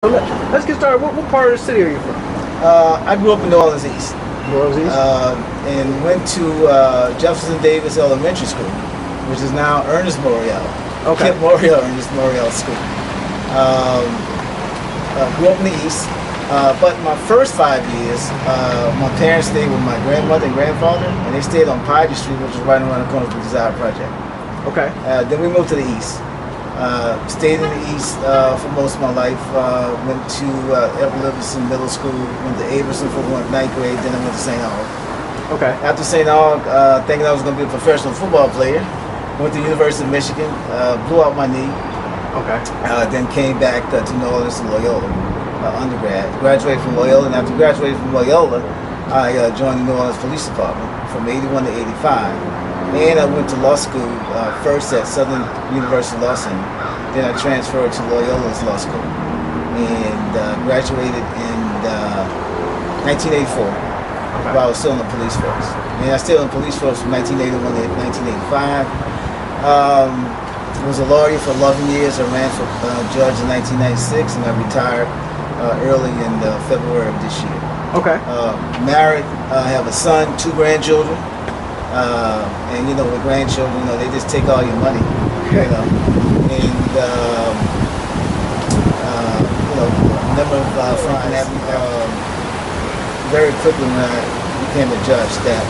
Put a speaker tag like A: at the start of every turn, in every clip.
A: Let's get started. What part of the city are you from?
B: I grew up in New Orleans East.
A: New Orleans East?
B: And went to Jefferson Davis Elementary School, which is now Ernest Morial.
A: Okay.
B: Kip Morial, Ernest Morial School. Grew up in the East. But my first 5 years, my parents stayed with my grandmother and grandfather, and they stayed on Piety Street, which is right around the corner from the Desire Project.
A: Okay.
B: Then we moved to the East. Stayed in the East for most of my life. Went to Everett Livingston Middle School, went to Averson for 9th grade, then I went to St. Aug.
A: Okay.
B: After St. Aug, thinking I was going to be a professional football player, went to the University of Michigan, blew out my knee.
A: Okay.
B: Then came back to New Orleans to Loyola, undergrad. Graduated from Loyola, and after graduating from Loyola, I joined the New Orleans Police Department from 81 to 85. And I went to law school, first at Southern University Law Center. Then I transferred to Loyola's law school and graduated in 1984 while I was still in the police force. And I stayed in the police force from 1981 to 1985. Was a lawyer for 11 years. I ran for judge in 1996, and I retired early in February of this year.
A: Okay.
B: Married, I have a son, 2 grandchildren. And you know, with grandchildren, you know, they just take all your money, you know. And you know, I remember finding that very quickly when I became a judge that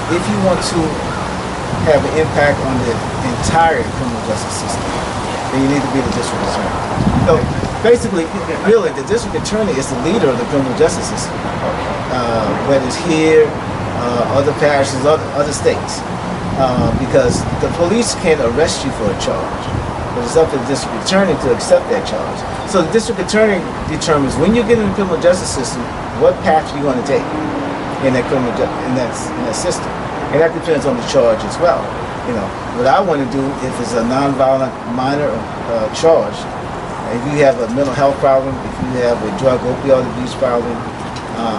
B: if you want to have an impact on the entire criminal justice system, then you need to be the district attorney. So basically, really, the district attorney is the leader of the criminal justice system, whether it's here, other parishes, other states, because the police can't arrest you for a charge, but it's up to the district attorney to accept that charge. So the district attorney determines when you get in the criminal justice system what path you're going to take in that in that system, and that depends on the charge as well. You know, what I want to do if it's a nonviolent minor charge, if you have a mental health problem, if you have a drug opioid abuse problem,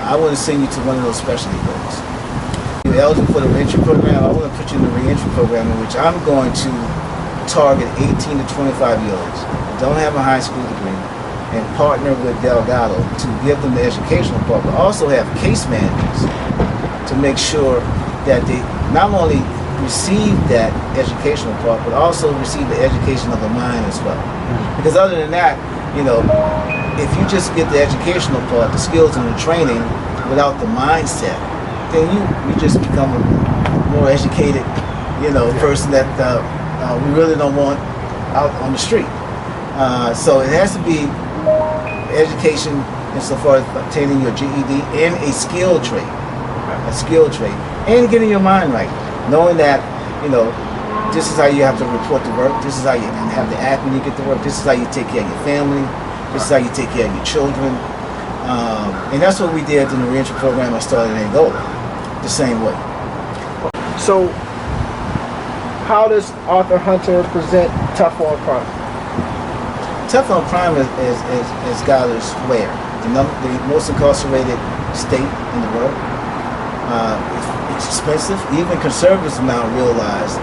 B: I want to send you to one of those specialty courts. You're eligible for the reentry program. I want to put you in the reentry program in which I'm going to target 18 to 25-year-olds who don't have a high school degree and partner with Delgado to give them the educational part, but also have case managers to make sure that they not only receive that educational part, but also receive the education of the mind as well. Because other than that, you know, if you just get the educational part, the skills and the training without the mindset, then you just become a more educated, you know, person that we really don't want out on the street. So it has to be education insofar as obtaining your GED and a skill trade, and getting your mind right, knowing that, you know, this is how you have to report to work, this is how you have to act when you get to work, this is how you take care of your family, this is how you take care of your children. And that's what we did in the reentry program I started in Angola, the same way.
A: So, how does Arthur Hunter present tough on crime?
B: Tough on crime is God is where? The most incarcerated state in the world. It's expensive. Even conservatives now realize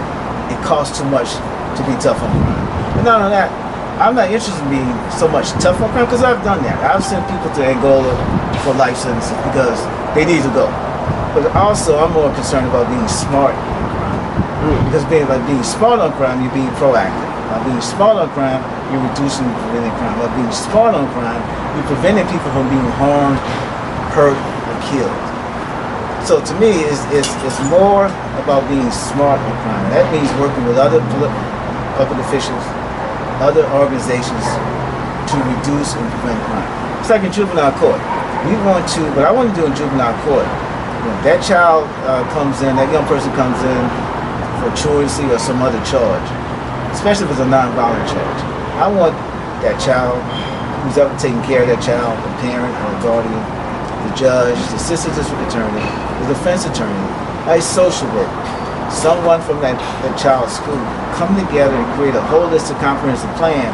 B: it costs too much to be tough on crime. But not only that, I'm not interested in being so much tough on crime because I've done that. I've sent people to Angola for life sentences because they need to go. But also, I'm more concerned about being smart on crime. Because by being smart on crime, you're being proactive. By being smart on crime, you're reducing and preventing crime. By being smart on crime, you're preventing people from being harmed, hurt, or killed. So to me, it's more about being smart on crime. That means working with other public officials, other organizations to reduce and prevent crime. It's like in juvenile court. What I want to do in juvenile court, when that child comes in, that young person comes in for truancy or some other charge, especially if it's a nonviolent charge, I want that child, who's ever taking care of that child, the parent or the guardian, the judge, the assistant district attorney, the defense attorney, a social worker, someone from that child's school, come together and create a holistic, comprehensive plan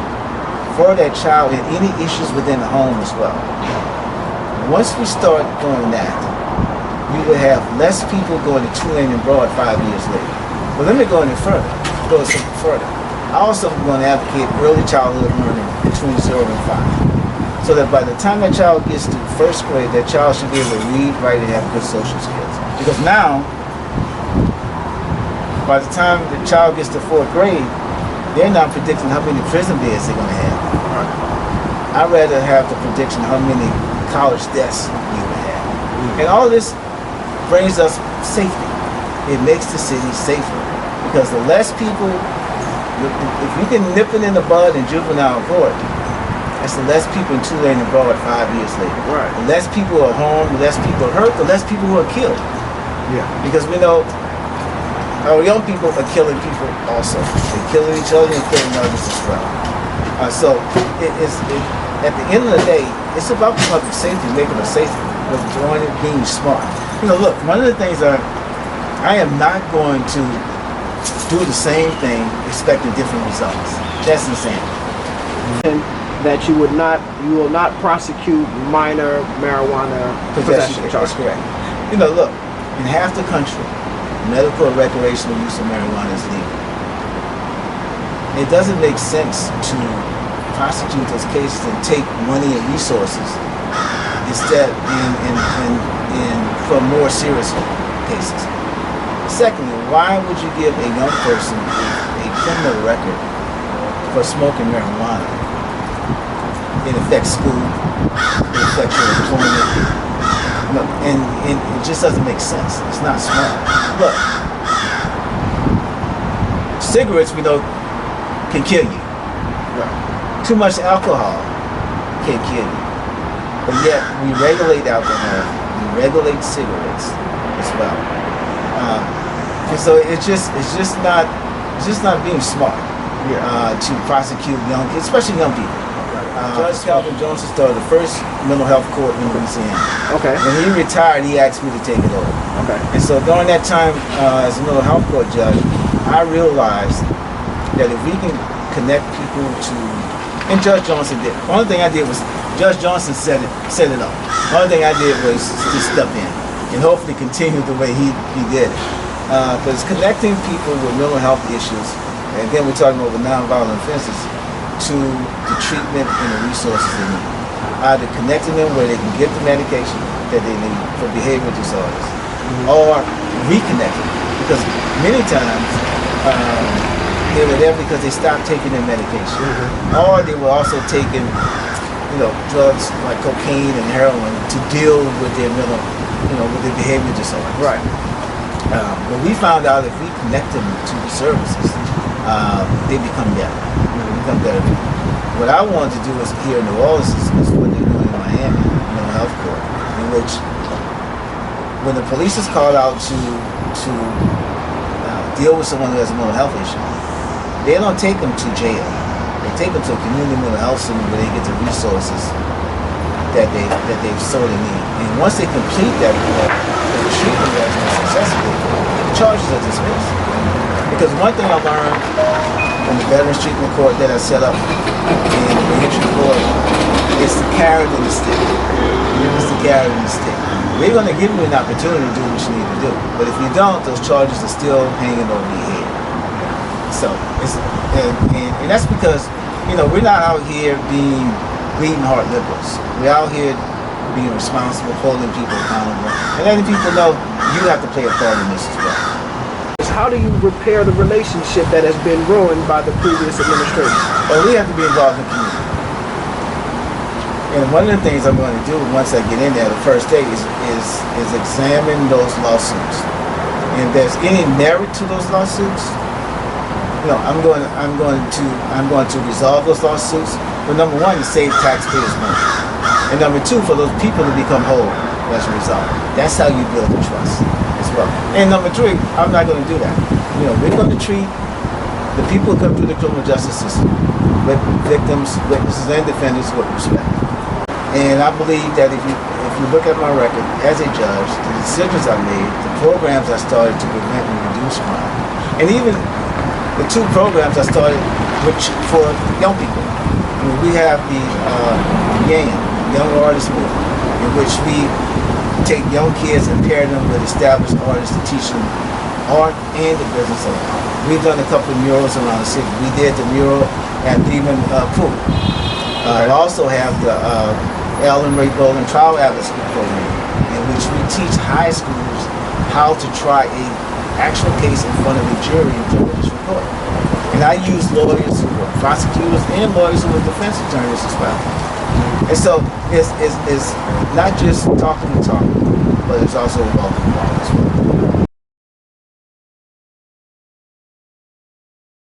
B: for that child and any issues within the home as well. Once we start doing that, you will have less people going to Tulane and Broad 5 years later. But let me go any further. Go a step further. I also am going to advocate early childhood learning between 0 and 5. so that by the time that child gets to first grade, that child should be able to read, write, and have good social skills. Because now, by the time the child gets to fourth grade, they're not predicting how many prison beds they're going to have. I'd rather have the prediction how many college deaths we would have. And all this brings us safety. It makes the city safer. Because the less people, if you can nip it in the bud in juvenile court, that's the less people in abroad 5 years later.
A: Right.
B: The less people are harmed, the less people are hurt, the less people who are killed.
A: Yeah.
B: Because we know our young people are killing people also. They're killing each other and killing others as well. So at the end of the day, it's about public safety, making it safer, but doing it being smart. Look, one of the things I am not going to do the same thing expecting different results. That's insane.
A: And that you will not prosecute minor marijuana possession charges.
B: That's correct. Look, in half the country, medical or recreational use of marijuana is legal. It doesn't make sense to prosecute those cases and take money and resources instead in for more serious cases. Secondly, why would you give a young person a criminal record for smoking marijuana? It affects school, it affects your employment, and it just doesn't make sense. It's not smart. Look, cigarettes we know can kill you. Right. Too much alcohol can kill you. But yet we regulate alcohol, we regulate cigarettes as well. And so it's just not being smart to prosecute especially young people. Judge Calvin Johnson started the first mental health court in Louisiana.
A: Okay.
B: When he retired, he asked me to take it over.
A: Okay.
B: And so during that time as a mental health court judge, I realized that if we can connect people to, and Judge Johnson did. The only thing I did was, Judge Johnson set it up. The only thing I did was to step in and hopefully continue the way he did it. But it's connecting people with mental health issues, and again we're talking about nonviolent offenses, to the treatment and the resources they need. Either connecting them where they can get the medication that they need for behavioral disorders, or reconnecting, because many times they were there because they stopped taking their medication, or they were also taking, drugs like cocaine and heroin to deal with their mental, with their behavioral disorders. Right. But we found out if we connect them to the services, they become better. What I wanted to do is here in New Orleans is what they're doing in Miami, mental health court, in which when the police is called out to deal with someone who has a mental health issue, they don't take them to jail. They take them to a community mental health center where they get the resources that they sorely need. And once they complete that treatment that's been successful, the charges are dismissed. Because one thing I learned from the Veterans Treatment Court that I set up in the reentry court is the carrot and the stick. It's the carrot and the stick. We're going to give you an opportunity to do what you need to do. But if you don't, those charges are still hanging over your head. So, and that's because, we're not out here being bleeding heart liberals. We're out here being responsible, holding people accountable, and letting people know you have to play a part in this as well.
A: How do you repair the relationship that has been ruined by the previous administration?
B: Well, we have to be involved in the community. And one of the things I'm going to do once I get in there, the first day, is examine those lawsuits. And if there's any merit to those lawsuits, I'm going to resolve those lawsuits. But number one, to save taxpayers money. And number two, for those people to become whole as a result. That's how you build the trust as well. And number three, I'm not going to do that. We're going to treat the people who come through the criminal justice system, with victims, witnesses, and defendants with respect. And I believe that if you look at my record as a judge, the decisions I made, the programs I started to prevent and reduce crime, and even the two programs I started for young people. We have the Young Artist Movement, in which we take young kids and pair them with established artists to teach them art and the business of art. We've done a couple of murals around the city. We did the mural at Demon Pool I also have the Ellen Ray Bowling Trial Advocacy Program, in which we teach high schools how to try a actual case in front of a jury in criminal district court. And I use lawyers who are prosecutors and lawyers who are defense attorneys as well. And so it's not just talking the talk, but it's also walking the walk as well.